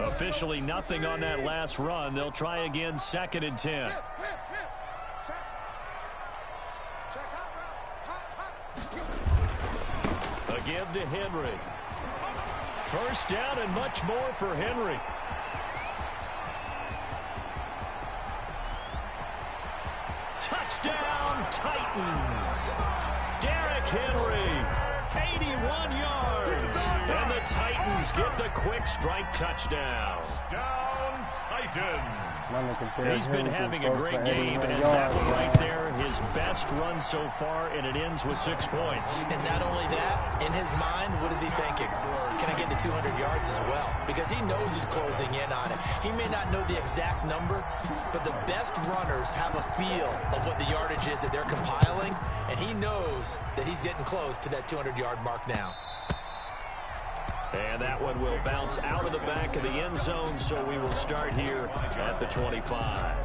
Officially nothing on that last run. They'll try again 2nd and 10. A give to Henry. First down and much more for Henry. Touchdown, Titans. Derrick Henry, 81 yards. And the Titans get the quick strike touchdown. Down, Titans. He's been having a great game, and that one right there, his best run so far, and it ends with 6 points. And not only that, in his mind, what is he thinking? Can I get to 200 yards as well? Because he knows he's closing in on it. He may not know the exact number, but the best runners have a feel of what the yardage is that they're compiling, and he knows that he's getting close to that 200-yard mark now. And that one will bounce out of the back of the end zone, so we will start here at the 25.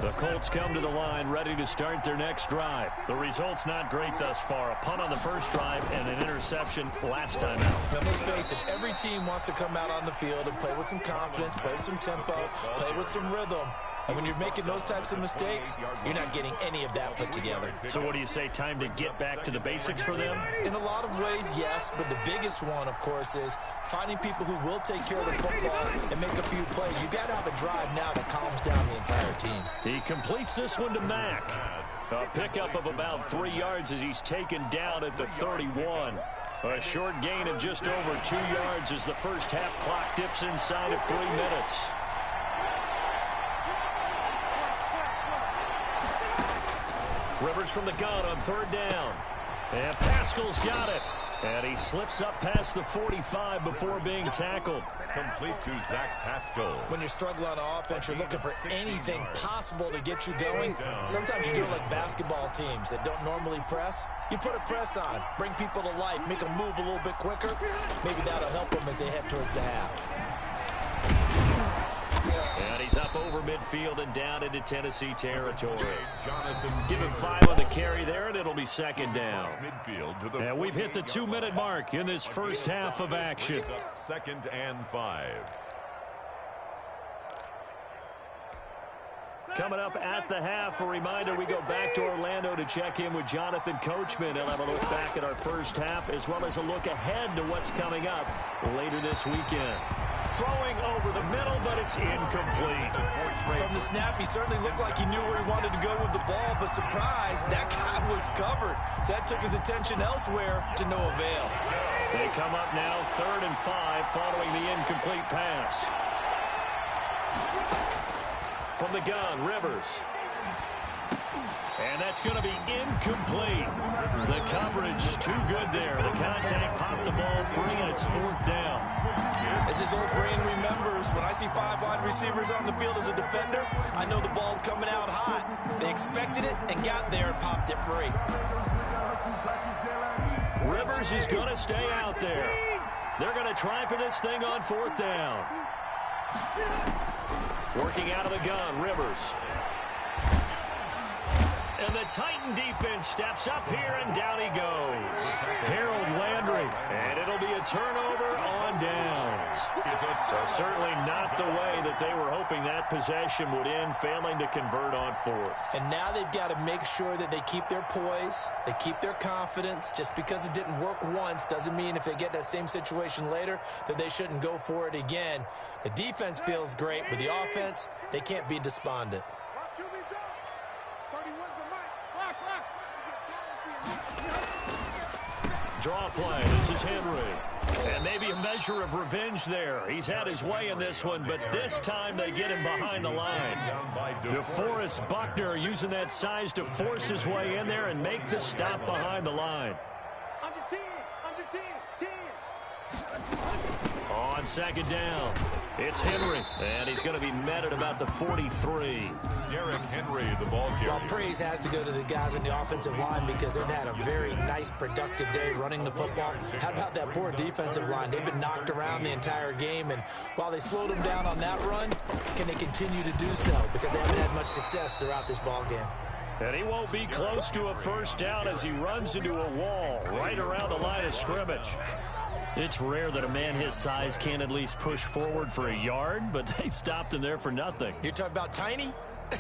The Colts come to the line ready to start their next drive. The result's not great thus far. A punt on the first drive and an interception last time out. Now, let's face it, every team wants to come out on the field and play with some confidence, play with some tempo, play with some rhythm. And when you're making those types of mistakes, you're not getting any of that put together. So what do you say, time to get back to the basics for them? In a lot of ways, yes, but the biggest one, of course, is finding people who will take care of the football and make a few plays. You got to have a drive now that calms down the entire team. He completes this one to Mack. A pickup of about 3 yards as he's taken down at the 31. A short gain of just over 2 yards as the first half clock dips inside of 3 minutes. Rivers from the gun on 3rd down. And Pascal's got it. And he slips up past the 45 before being tackled. Complete to Zach Pascal. When you're struggling on offense, you're looking for anything possible to get you going. Sometimes you do it like basketball teams that don't normally press. You put a press on, bring people to life, make them move a little bit quicker. Maybe that'll help them as they head towards the half. And he's up over midfield and down into Tennessee territory. Give him 5 on the carry there, and it'll be 2nd down. And we've hit the 2-minute mark in this first half of action. 2nd and 5. Coming up at the half, a reminder, we go back to Orlando to check in with Jonathan Coachman. He'll have a look back at our first half as well as a look ahead to what's coming up later this weekend. Throwing over the middle, but it's incomplete. From the snap, he certainly looked like he knew where he wanted to go with the ball, but surprise, that guy was covered. So that took his attention elsewhere to no avail. They come up now 3rd and 5 following the incomplete pass. From the gun, Rivers. And that's going to be incomplete. The coverage too good there. The contact popped the ball free, and it's 4th down. As his old brain remembers, when I see 5 wide receivers on the field as a defender, I know the ball's coming out hot. They expected it and got there and popped it free. Rivers is going to stay out there. They're going to try for this thing on 4th down. Working out of the gun, Rivers. And the Titan defense steps up here, and down he goes. Harold Landry, and it'll be a turnover on downs. So certainly not the way that they were hoping that possession would end, failing to convert on 4th. And now they've got to make sure that they keep their poise, they keep their confidence. Just because it didn't work once doesn't mean if they get that same situation later that they shouldn't go for it again. The defense feels great, but the offense, they can't be despondent. Draw play. This is Henry. And maybe a measure of revenge there. He's had his way in this one, but this time they get him behind the line. DeForest Buckner using that size to force his way in there and make the stop behind the line. On 2nd down, it's Henry, and he's going to be met at about the 43. Derrick Henry, the ball carrier. Well, praise has to go to the guys on the offensive line because they've had a very nice, productive day running the football. How about that poor defensive line? They've been knocked around the entire game, and while they slowed them down on that run, can they continue to do so? Because they haven't had much success throughout this ball game. And he won't be close to a 1st down as he runs into a wall right around the line of scrimmage. It's rare that a man his size can't at least push forward for a yard, but they stopped him there for nothing. You're talking about Tiny?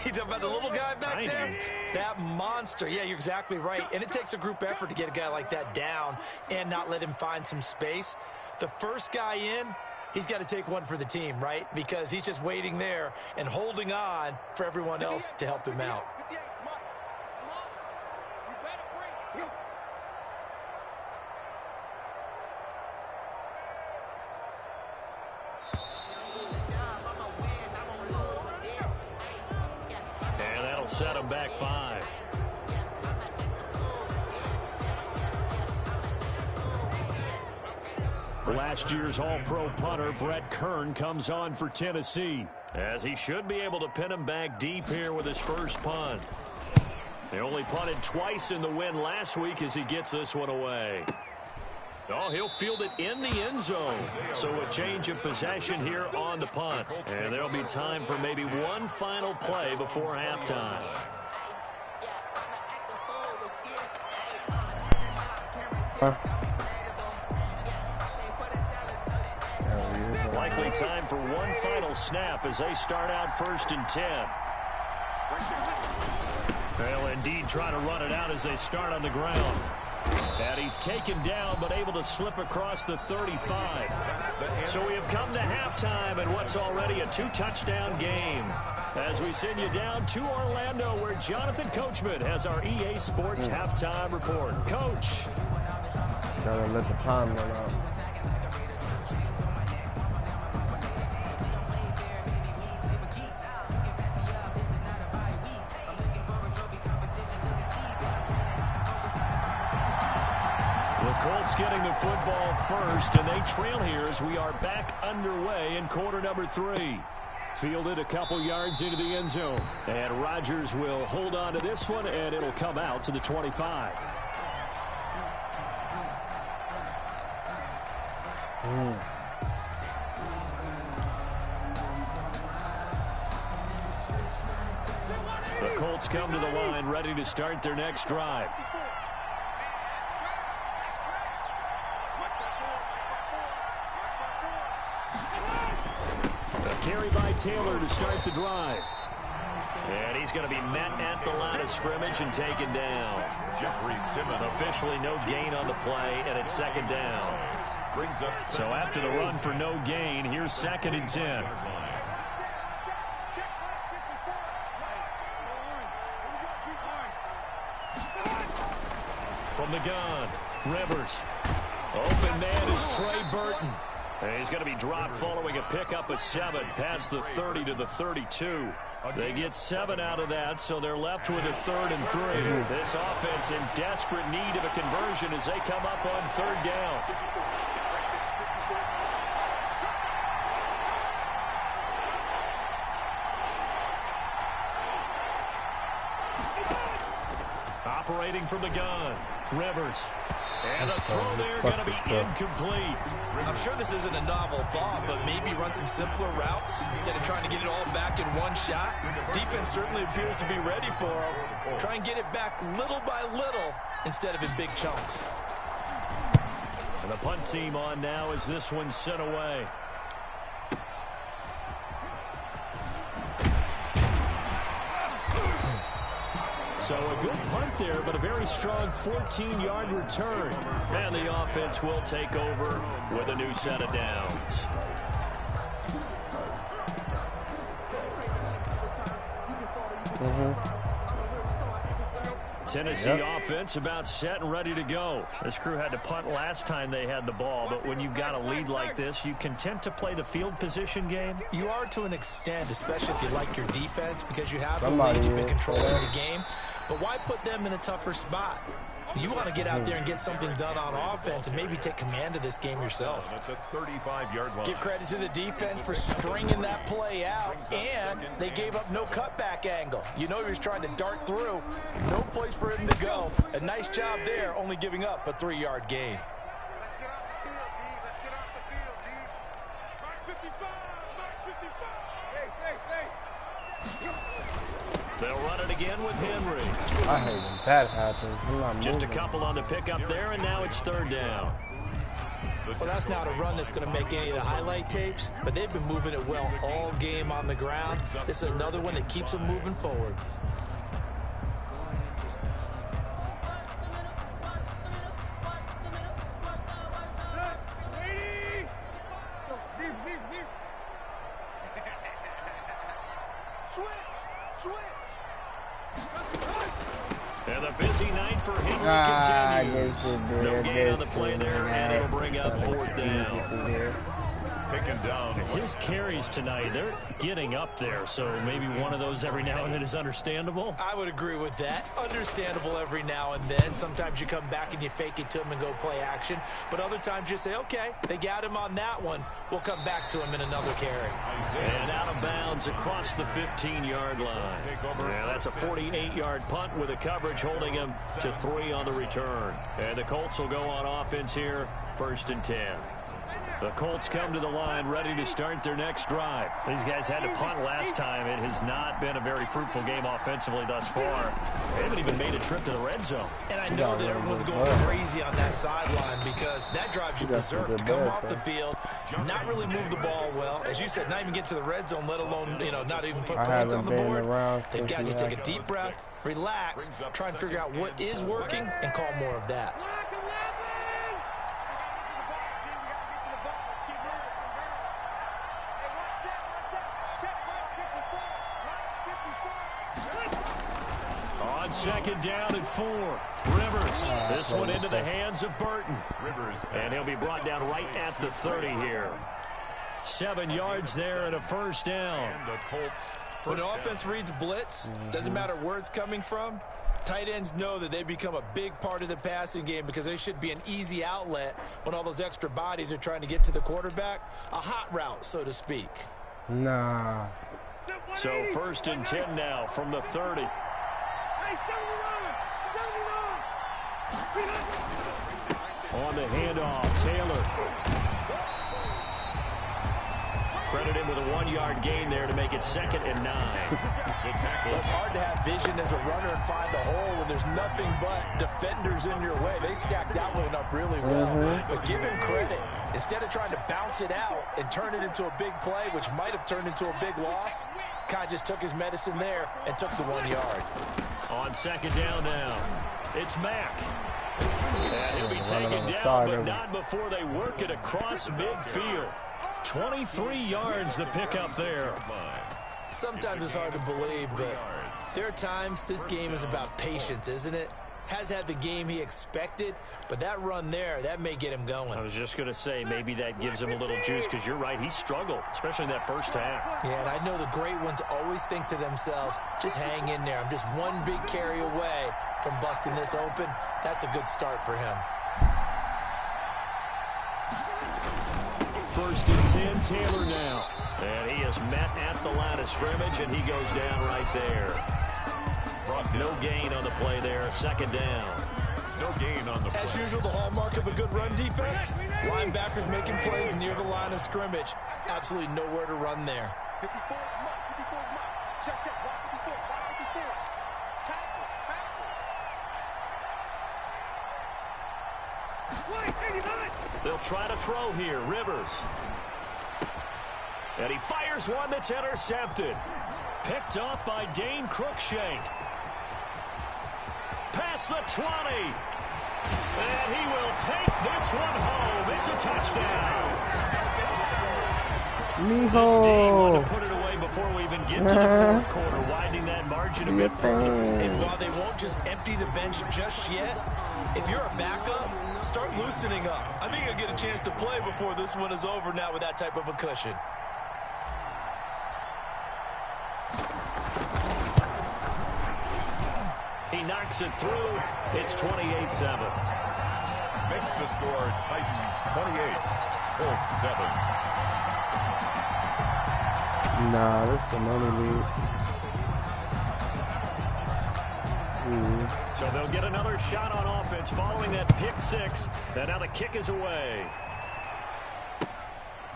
You're talking about the little guy back there? That monster. Yeah, you're exactly right. And it takes a group effort to get a guy like that down and not let him find some space. The first guy in, he's got to take one for the team, right? Because he's just waiting there and holding on for everyone else to help him out. And that'll set him back 5. Last year's All-Pro punter Brett Kern comes on for Tennessee, as he should be able to pin him back deep here with his first punt. They only punted twice in the win last week as he gets this one away. Oh, he'll field it in the end zone. So a change of possession here on the punt. And there'll be time for maybe one final play before halftime. Likely time for one final snap as they start out 1st and 10. They'll indeed try to run it out as they start on the ground. And he's taken down but able to slip across the 35. So we have come to halftime in what's already a 2-touchdown game. As we send you down to Orlando, where Jonathan Coachman has our EA Sports halftime report. Coach. Gotta let the time run out. Colts getting the football first, and they trail here as we are back underway in quarter number 3. Fielded a couple yards into the end zone. And Rodgers will hold on to this one, and it'll come out to the 25. The Colts come to the line, ready to start their next drive. Carry by Taylor to start the drive. And he's going to be met at the line of scrimmage and taken down. Officially no gain on the play, and it's 2nd down. So after the run for no gain, here's 2nd and 10. From the gun, Rivers. Open man is Trey Burton. And he's going to be dropped following a pickup of 7 past the 30 to the 32. They get 7 out of that, so they're left with a 3rd and 3. This offense in desperate need of a conversion as they come up on 3rd down. Operating from the gun, Rivers. And the throw there going to be incomplete. I'm sure this isn't a novel thought, but maybe run some simpler routes instead of trying to get it all back in one shot. Defense certainly appears to be ready for him. Try and get it back little by little instead of in big chunks. And the punt team on now as this one's sent away. So a good punt there, but a very strong 14-yard return. And the offense will take over with a new set of downs. Tennessee offense about set and ready to go. This crew had to punt last time they had the ball, but when you've got a lead like this, you content to play the field position game? You are to an extent, especially if you like your defense, because you have the lead, you've been controlling the game. But why put them in a tougher spot? You want to get out there and get something done on offense and maybe take command of this game yourself. At the 35-yard line. Give credit to the defense for stringing that play out, and they gave up no cutback angle. You know he was trying to dart through. No place for him to go. A nice job there, only giving up a 3-yard gain. Let's get off the field, D. Let's get off the field, D. Mark 55. Mark 55. They'll run it again with Henry. I hate when that happens. Just a couple on the pickup there, and now it's 3rd down. Well, that's not a run that's going to make any of the highlight tapes, but they've been moving it well all game on the ground. This is another one that keeps them moving forward. And a busy night for Henry continues. No gain on the play there, and it'll bring up 4th down. Taken down. His carries tonight, they're getting up there, so maybe one of those every now and then is understandable. I would agree with that. Understandable every now and then. Sometimes you come back and you fake it to him and go play action. But other times you say, okay, they got him on that one. We'll come back to him in another carry. And out of bounds across the 15-yard line. Yeah, that's a 48-yard punt with a coverage holding him to 3 on the return. And the Colts will go on offense here, 1st and 10. The Colts come to the line ready to start their next drive. These guys had to punt last time. It has not been a very fruitful game offensively thus far. They haven't even made a trip to the red zone. And I know that everyone's going crazy on that sideline because that drives you berserk to come off the field, not really move the ball well. As you said, not even get to the red zone, let alone, not even put points on the board. They've got to just take a deep breath, relax, try and figure out what is working and call more of that. On 2nd down and 4. Rivers. This one into the hands of Burton. And he'll be brought down right at the 30 here. 7 yards there and a 1st down. When the offense reads blitz, doesn't matter where it's coming from, tight ends know that they become a big part of the passing game because they should be an easy outlet when all those extra bodies are trying to get to the quarterback. A hot route, so to speak. Nah. So 1st and 10 now from the 30. On the handoff, Taylor. Credit him with a 1-yard gain there to make it 2nd and 9. It's hard to have vision as a runner and find a hole when there's nothing but defenders in your way. They stacked that one up really well. But give him credit. Instead of trying to bounce it out and turn it into a big play, which might have turned into a big loss, kind of just took his medicine there and took the 1 yard. On 2nd down now, it's Mack. And he'll be taken down, but not before they work it across midfield. 23 yards the pickup there. Sometimes it's hard to believe, but there are times this game is about patience, isn't it? Has had the game he expected, but that run there, that may get him going. I was just going to say, maybe that gives him a little juice, because you're right, he struggled, especially in that first half. Yeah, and I know the great ones always think to themselves, just hang in there. I'm just one big carry away from busting this open. That's a good start for him. 1st and 10, Taylor now. And he is met at the line of scrimmage, and he goes down right there. No gain on the play there, 2nd down. No gain on the play. As usual, the hallmark of a good run defense, linebackers making plays near the line of scrimmage. Absolutely nowhere to run there. 54 mark, 54 mark. Check, block 54, block 54. Tackles. They'll try to throw here, Rivers. And he fires one that's intercepted. Picked up by Dane Cruikshank. Past the 20. And he will take this one home. It's a touchdown. Mijo. This team wanted to put it away before we even get to the 4th quarter, widening that margin a bit further. And while they won't just empty the bench just yet, if you're a backup, start loosening up. I think you'll get a chance to play before this one is over now with that type of a cushion. He knocks it through. It's 28-7. Makes the score Titans 28, Colts 7. Nah, this is a money lead. So they'll get another shot on offense following that pick 6. And now the kick is away.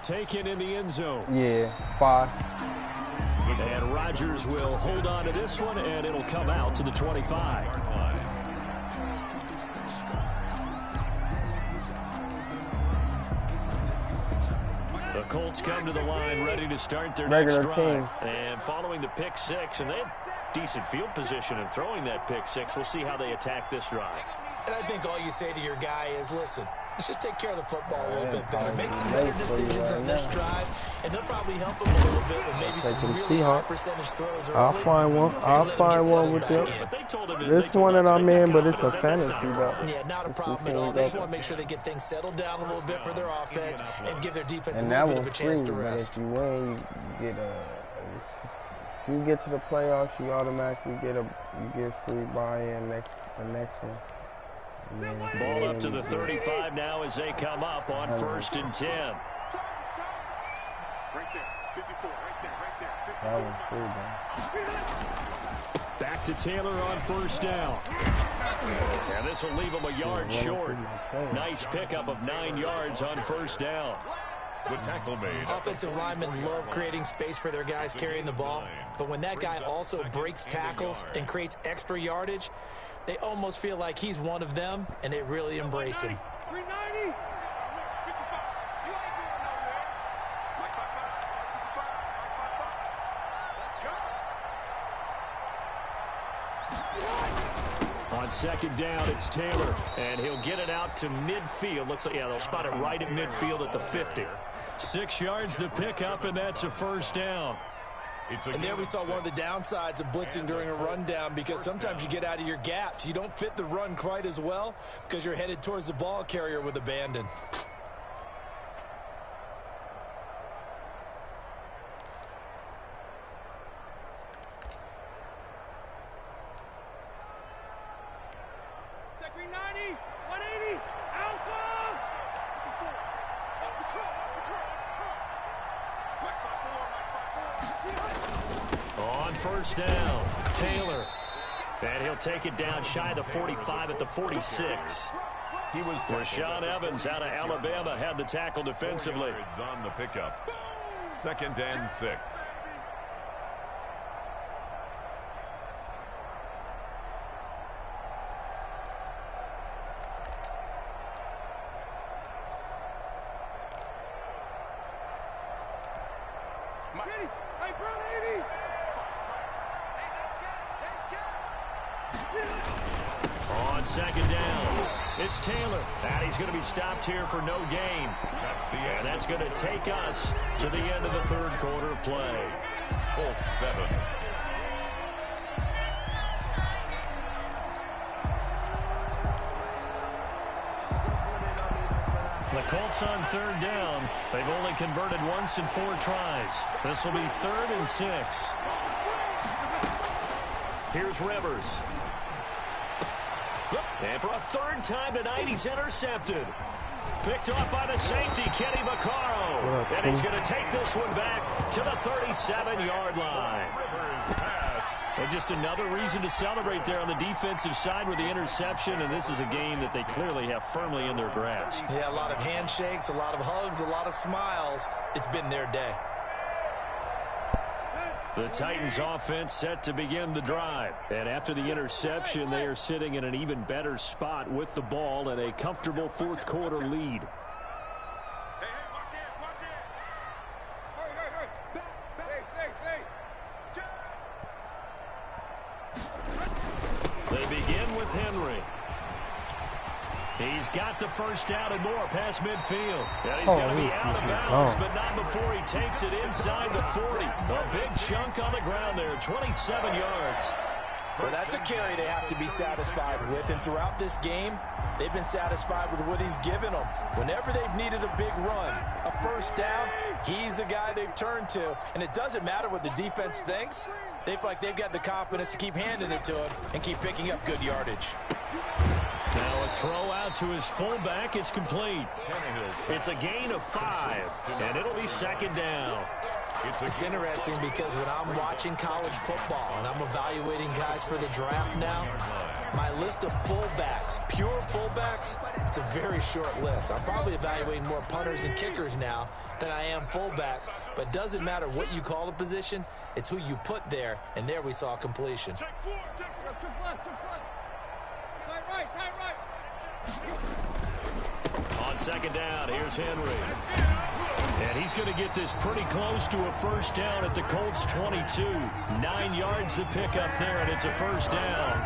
Taken in the end zone. Yeah, 5. And Rodgers will hold on to this one, and it'll come out to the 25. Colts come to the line ready to start their Regular next drive. team. And following the pick six, and they have decent field position in throwing that pick six. We'll see how they attack this drive. And I think all you say to your guy is, listen, let's just take care of the football a little bit better. Make some better decisions on this drive, and they'll probably help him a little bit with maybe some really high percentage throws early. I'll find one. I'll find one with you. This one that I'm in, but it's a fantasy though. Yeah, not a problem at all. They just want to make sure they get things settled down a little bit for their offense and give their defense a little bit of a chance to rest. If you win, you get to the playoffs, you automatically get free buy-in the next one. Ball up to the 35 now as they come up on 1st and 10. Right there, 54, right there, 54. That was free, though. Back to Taylor on 1st down. And this will leave him a yard short. Nice pickup of 9 yards on 1st down. The tackle made. Offensive linemen love creating space for their guys carrying the ball, but when that guy also breaks tackles and creates extra yardage, they almost feel like he's one of them, and they really embrace him. 390. 55. You ain't doing no there. Let's go. On 2nd down, it's Taylor, and he'll get it out to midfield. Looks like, yeah, they'll spot it right at midfield at the 50. 6 yards the pickup, and that's a 1st down. And there we saw one of the downsides of blitzing during a rundown, because sometimes you get out of your gaps. You don't fit the run quite as well because you're headed towards the ball carrier with abandon. Check 390, 180, alpha. Off the curl, off the curl, off the curl. Max 5-4, On 1st down, Taylor. And he'll take it down shy of the 45 at the 46. He was Rashaan Evans out of Alabama had the tackle defensively. on the pickup. 2nd and 6. Hey, bro, 80. Hey, that's good. On 2nd down, it's Taylor. And he's going to be stopped here for no gain. That's the end. And that's going to take us to the end of the 3rd quarter of play. Colts 7. The Colts on 3rd down. They've only converted once in 4 tries. This will be 3rd and 6. Here's Rivers. And for a 3rd time tonight, he's intercepted. Picked off by the safety, Kenny Vaccaro. And he's going to take this one back to the 37-yard line. And just another reason to celebrate there on the defensive side with the interception, and this is a game that they clearly have firmly in their grasp. Yeah, a lot of handshakes, a lot of hugs, a lot of smiles. It's been their day. The Titans offense set to begin the drive. And after the interception, they are sitting in an even better spot with the ball and a comfortable 4th quarter lead. Hey, watch it, watch it. Hurry. Back. They begin with Henry. He's got the 1st down and more past midfield. And he's going to be out of bounds, but not before he takes it inside the 40. A big chunk on the ground there, 27 yards. Well, that's a carry they have to be satisfied with, and throughout this game, they've been satisfied with what he's given them. Whenever they've needed a big run, a 1st down, he's the guy they've turned to, and it doesn't matter what the defense thinks. They feel like they've got the confidence to keep handing it to him and keep picking up good yardage. Now a throw out to his fullback is complete. It's a gain of 5, and it'll be 2nd down. It's interesting because when I'm watching college football and I'm evaluating guys for the draft now, my list of fullbacks, pure fullbacks, it's a very short list. I'm probably evaluating more punters and kickers now than I am fullbacks, but it doesn't matter what you call the position, it's who you put there, and there we saw completion. Check 4, check left. Tight right. On 2nd down, here's Henry. And he's going to get this pretty close to a first down at the Colts 22. 9 yards to pick up there, and it's a first down.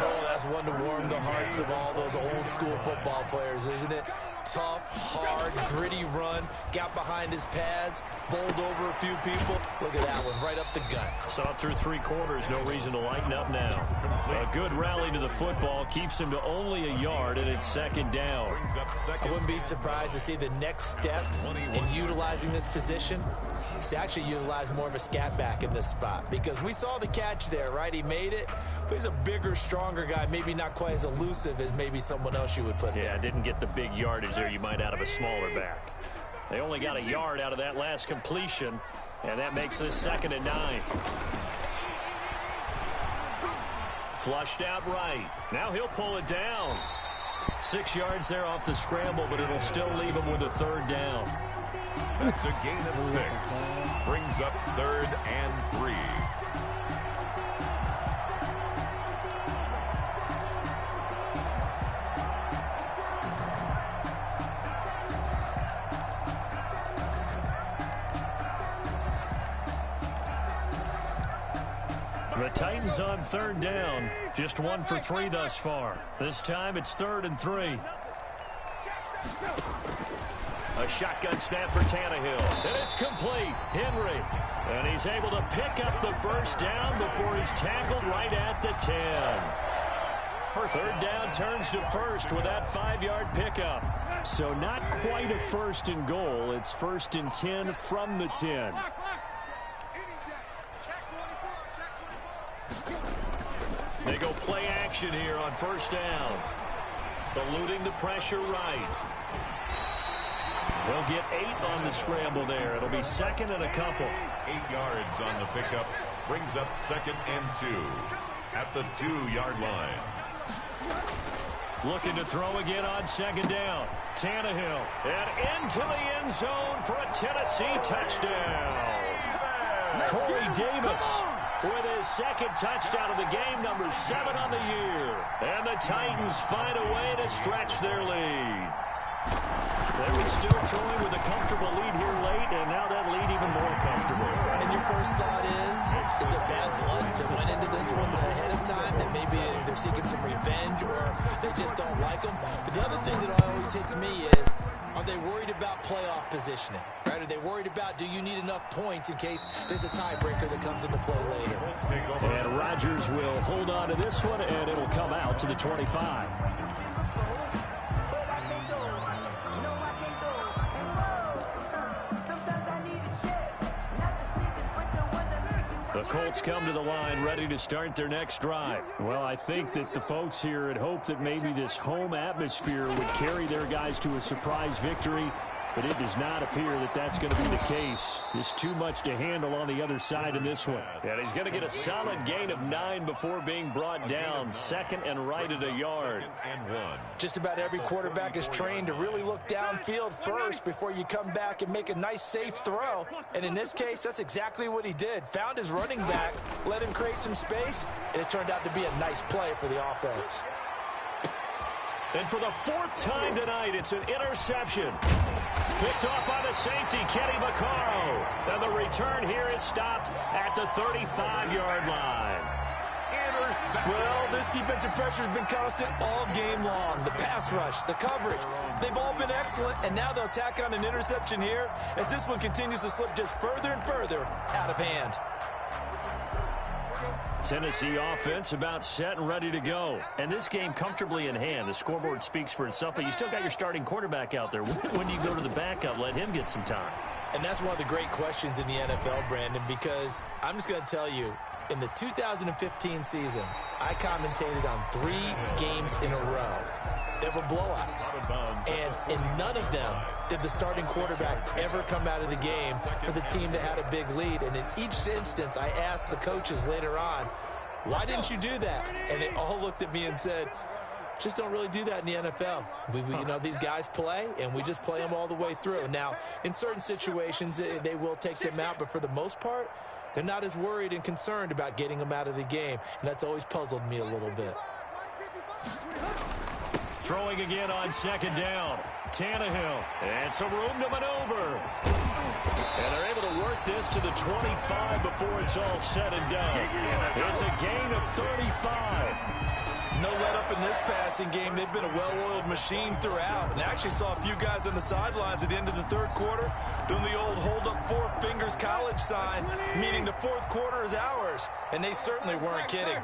Oh, that's one to warm the hearts of all those old school football players, isn't it? Tough, hard, gritty run, got behind his pads, bowled over a few people. Look at that one, right up the gut. Saw it through 3 quarters, no reason to lighten up now. A good rally to the football keeps him to only a yard, and it's second down. I wouldn't be surprised to see the next step in utilizing this position is to actually utilize more of a scat back in this spot, because we saw the catch there, right? He made it, but he's a bigger, stronger guy, maybe not quite as elusive as maybe someone else you would put there. Yeah, didn't get the big yardage there you might out of a smaller back. They only got a yard out of that last completion, and that makes this 2nd and 9. Flushed out right. Now he'll pull it down. 6 yards there off the scramble, but it'll still leave him with a 3rd down. That's a gain of 6. Brings up 3rd and 3. The Titans on 3rd down. Just 1 for 3 thus far. This time it's 3rd and 3. A shotgun snap for Tannehill. And it's complete. Henry. And he's able to pick up the first down before he's tackled right at the 10. 3rd down turns to 1st with that 5-yard pickup. So not quite a 1st and goal. It's 1st and 10 from the 10. They go play action here on 1st down. Eluding the pressure right. They'll get 8 on the scramble there. It'll be 2nd and a couple. 8 yards on the pickup. Brings up 2nd and 2 at the 2-yard line. Looking to throw again on 2nd down. Tannehill. And into the end zone for a Tennessee touchdown. Corey Davis with his 2nd touchdown of the game, number 7 on the year. And the Titans find a way to stretch their lead. They were still throwing with a comfortable lead here late, and now that lead even more comfortable. And your first thought is it bad blood that went into this one ahead of time, that maybe they're seeking some revenge or they just don't like them? But the other thing that always hits me is, are they worried about playoff positioning? Right? Are they worried about, do you need enough points in case there's a tiebreaker that comes into play later? And Rodgers will hold on to this one, and it'll come out to the 25. The Colts come to the line ready to start their next drive. Well, I think that the folks here had hoped that maybe this home atmosphere would carry their guys to a surprise victory, but it does not appear that that's going to be the case. There's too much to handle on the other side in this one. And he's going to get a solid gain of 9 before being brought down. 2nd and right at a yard. Just about every quarterback is trained to really look downfield first before you come back and make a nice, safe throw. And in this case, that's exactly what he did. Found his running back, let him create some space, and it turned out to be a nice play for the offense. And for the 4th time tonight, it's an interception. Picked off by the safety, Kenny Vaccaro. And the return here is stopped at the 35-yard line. Well, this defensive pressure has been constant all game long. The pass rush, the coverage, they've all been excellent, and now they'll tack on an interception here as this one continues to slip just further and further out of hand. Tennessee offense about set and ready to go. And this game comfortably in hand. The scoreboard speaks for itself, but you still got your starting quarterback out there. When do you go to the backup, let him get some time? And that's one of the great questions in the NFL, Brandon, because I'm just going to tell you, in the 2015 season, I commentated on 3 games in a row. They were blowouts. And in none of them did the starting quarterback ever come out of the game for the team that had a big lead. And in each instance, I asked the coaches later on, why didn't you do that? And they all looked at me and said, just don't really do that in the NFL. You know, these guys play, and we just play them all the way through. Now, in certain situations, they will take them out, but for the most part, they're not as worried and concerned about getting them out of the game, and that's always puzzled me a little bit. Throwing again on second down. Tannehill. And some room to maneuver. And they're able to work this to the 25 before it's all said and done. It's a gain of 35. No let-up in this passing game. They've been a well-oiled machine throughout. And I actually saw a few guys on the sidelines at the end of the third quarter doing the old hold-up four fingers college sign, meaning the fourth quarter is ours. And they certainly weren't kidding.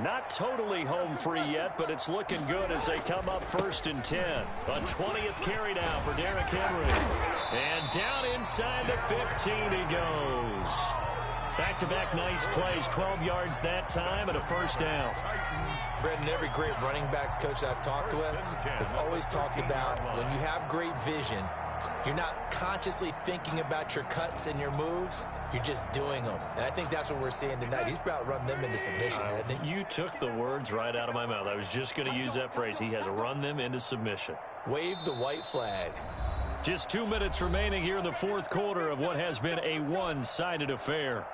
Not totally home free yet, but it's looking good as they come up 1st and 10. A 20th carry now for Derrick Henry. And down inside the 15 he goes. Back-to-back nice plays, 12 yards that time and a first down. Brendan, every great running backs coach I've talked with has always talked about when you have great vision, you're not consciously thinking about your cuts and your moves. You're just doing them. And I think that's what we're seeing tonight. He's about to run them into submission, hasn't he? You took the words right out of my mouth. I was just going to use that phrase. He has run them into submission. Wave the white flag. Just 2 minutes remaining here in the fourth quarter of what has been a one-sided affair.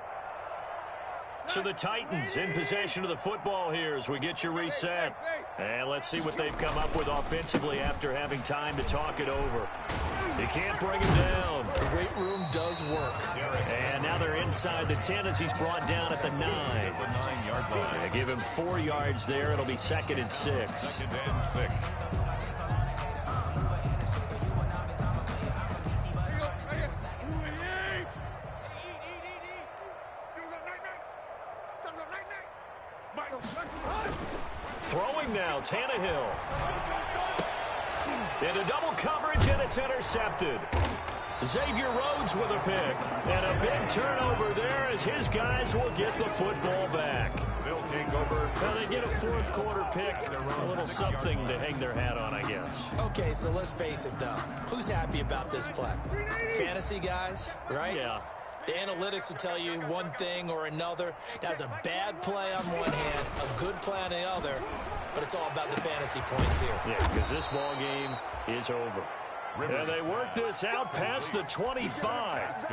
So the Titans in possession of the football here as we get you reset. And let's see what they've come up with offensively after having time to talk it over. You can't bring him down. The weight room does work. And now they're inside the 10 as he's brought down at the 9. They give him 4 yards there. It'll be 2nd and 6. 2nd and 6. Throwing now, Tannehill. Into double coverage, and it's intercepted. Xavier Rhodes with a pick. And a big turnover there as his guys will get the football back. They'll take over. Well, they get a fourth quarter pick. A little something to hang their hat on, I guess. Okay, so let's face it, though. Who's happy about this play? Fantasy guys, right? Yeah. The analytics will tell you one thing or another. That's a bad play on one hand, a good play on the other, but it's all about the fantasy points here. Yeah, because this ball game is over. And they work this out past the 25.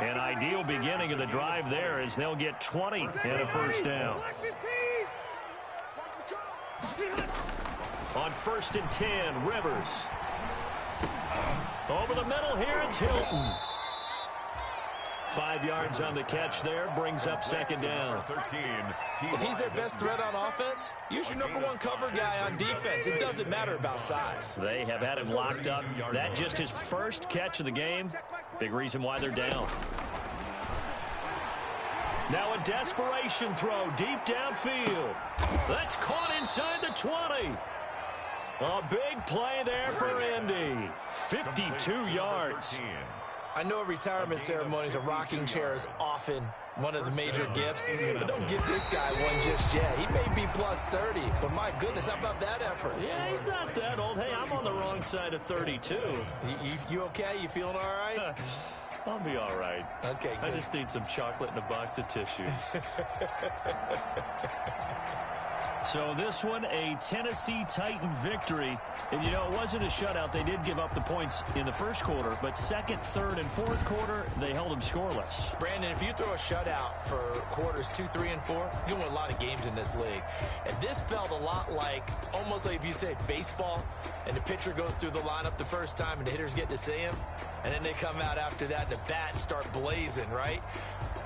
An ideal beginning of the drive there as they'll get 20 and a first down. On 1st and 10, Rivers. Over the middle here, it's Hilton. 5 yards on the catch there, brings up 2nd down. 13. If he's their best threat on offense, use your #1 cover guy on defense. It doesn't matter about size. They have had him locked up. That just his first catch of the game. Big reason why they're down. Now a desperation throw deep downfield. That's caught inside the 20. A big play there for Indy. 52 yards. I know a retirement ceremony is a rocking chair is often one of the major gifts, but don't give this guy one just yet. He may be plus 30, but my goodness, how about that effort? Yeah, he's not that old. Hey, I'm on the wrong side of 32. You okay? You feeling all right? I'll be all right. Okay, good. I just need some chocolate and a box of tissue. So this one, a Tennessee Titan victory. And, you know, it wasn't a shutout. They did give up the points in the first quarter, but second, third, and fourth quarter, they held them scoreless. Brandon, if you throw a shutout for quarters 2, 3, and 4, you win a lot of games in this league. And this felt a lot like, almost like if you say baseball, and the pitcher goes through the lineup the first time and the hitters get to see him, and then they come out after that and the bats start blazing, right?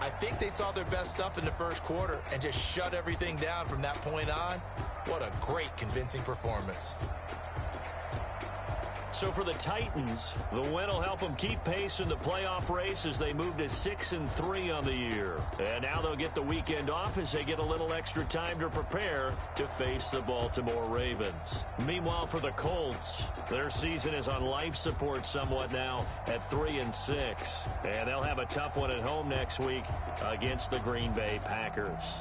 I think they saw their best stuff in the first quarter and just shut everything down from that point on. What a great, convincing performance. So for the Titans, the win will help them keep pace in the playoff race as they move to 6-3 on the year. And now they'll get the weekend off as they get a little extra time to prepare to face the Baltimore Ravens. Meanwhile, for the Colts, their season is on life support somewhat now at 3-6. And they'll have a tough one at home next week against the Green Bay Packers.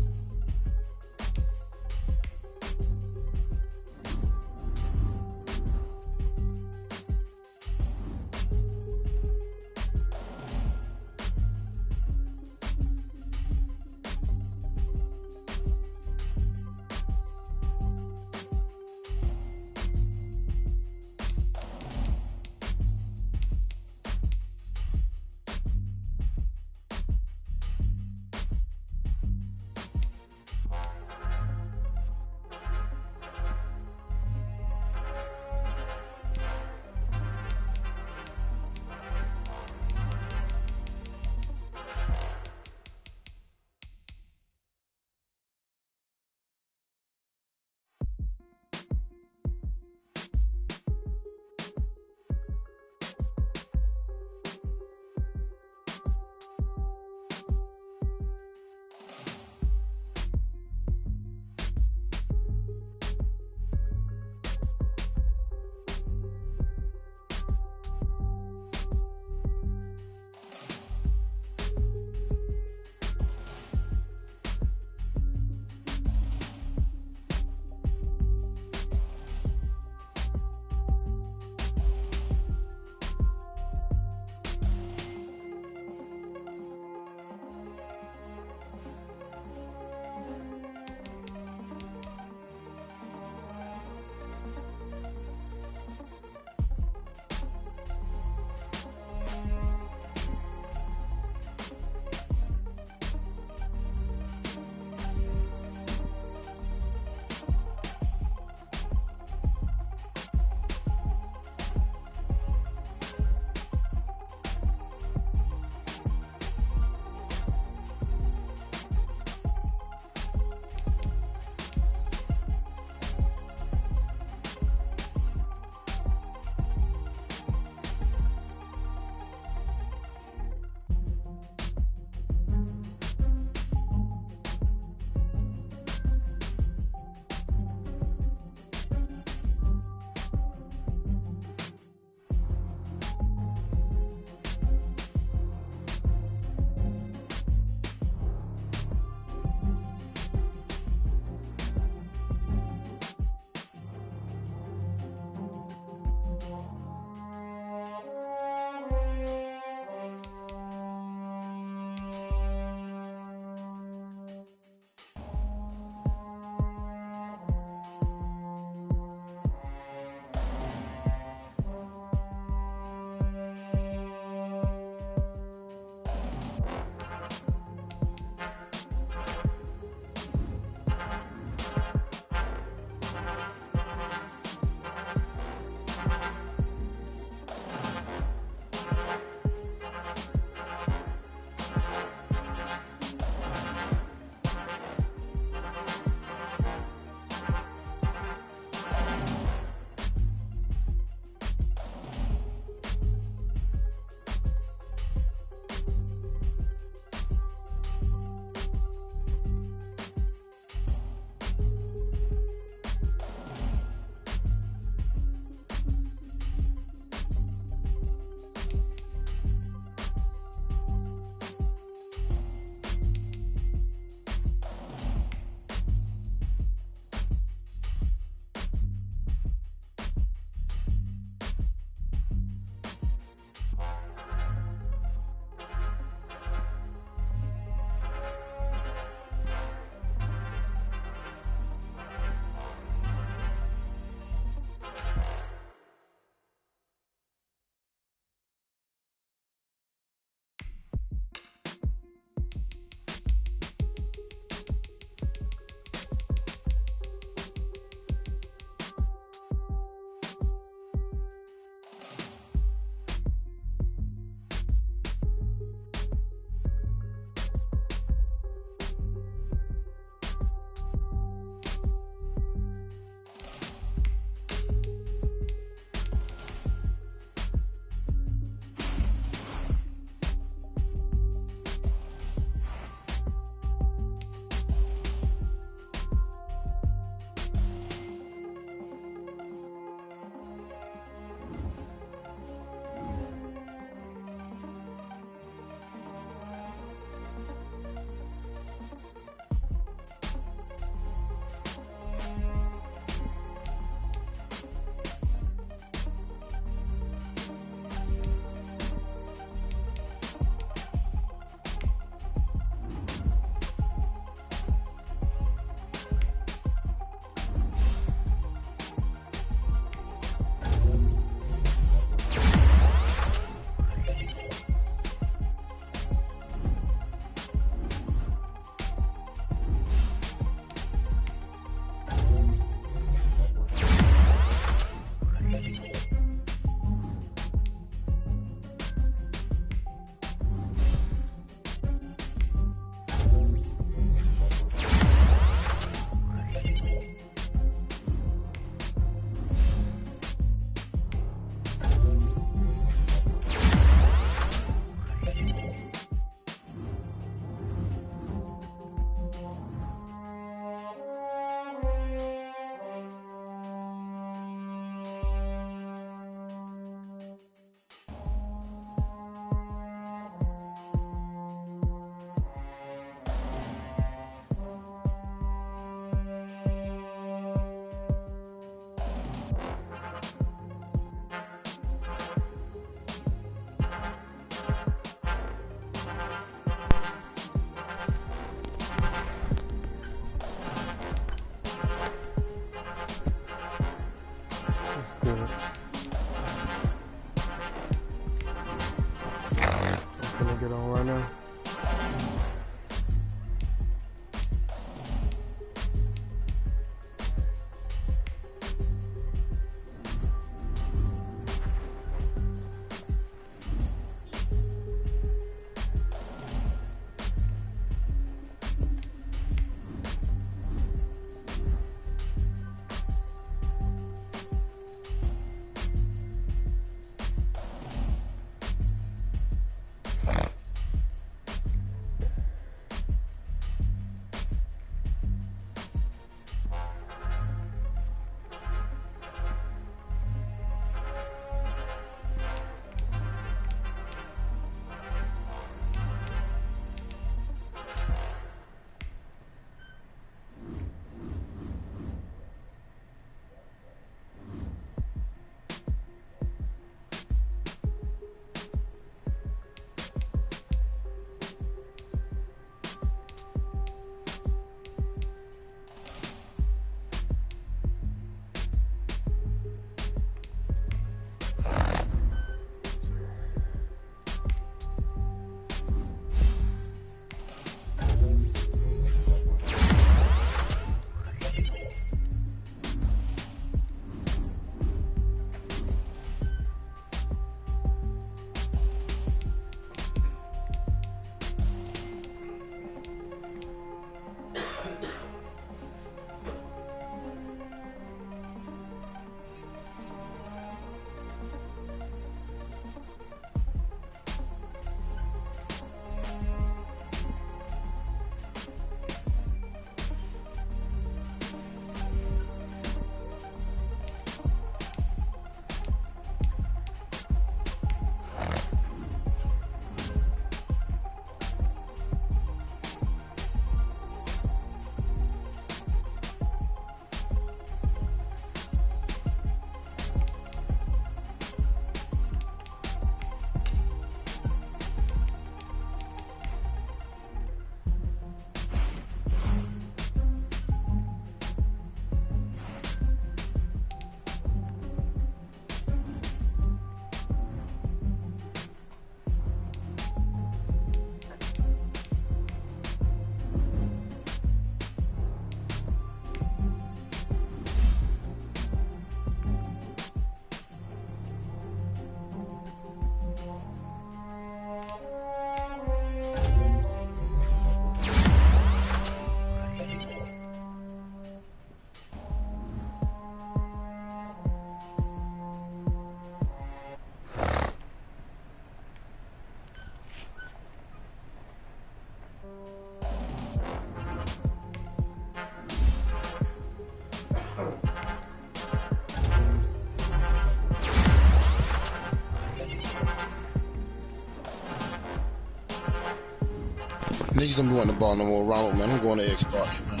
Niggas don't be wanting the ball no more, Ronald, man. I'm going to Xbox, man.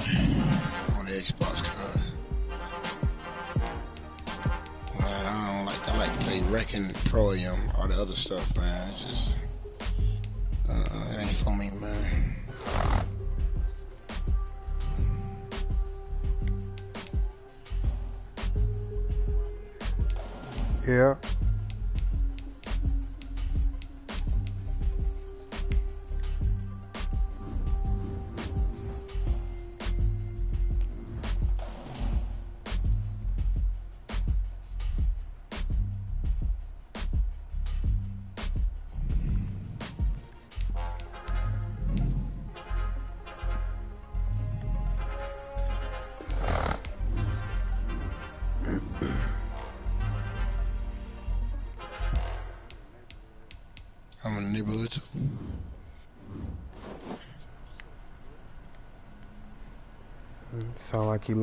I'm going to Xbox, cuz. I like to play Wrecking Pro and all the other stuff, man. It's just, it ain't for me, man. Yeah. I'm in the neighborhood too. Sound like you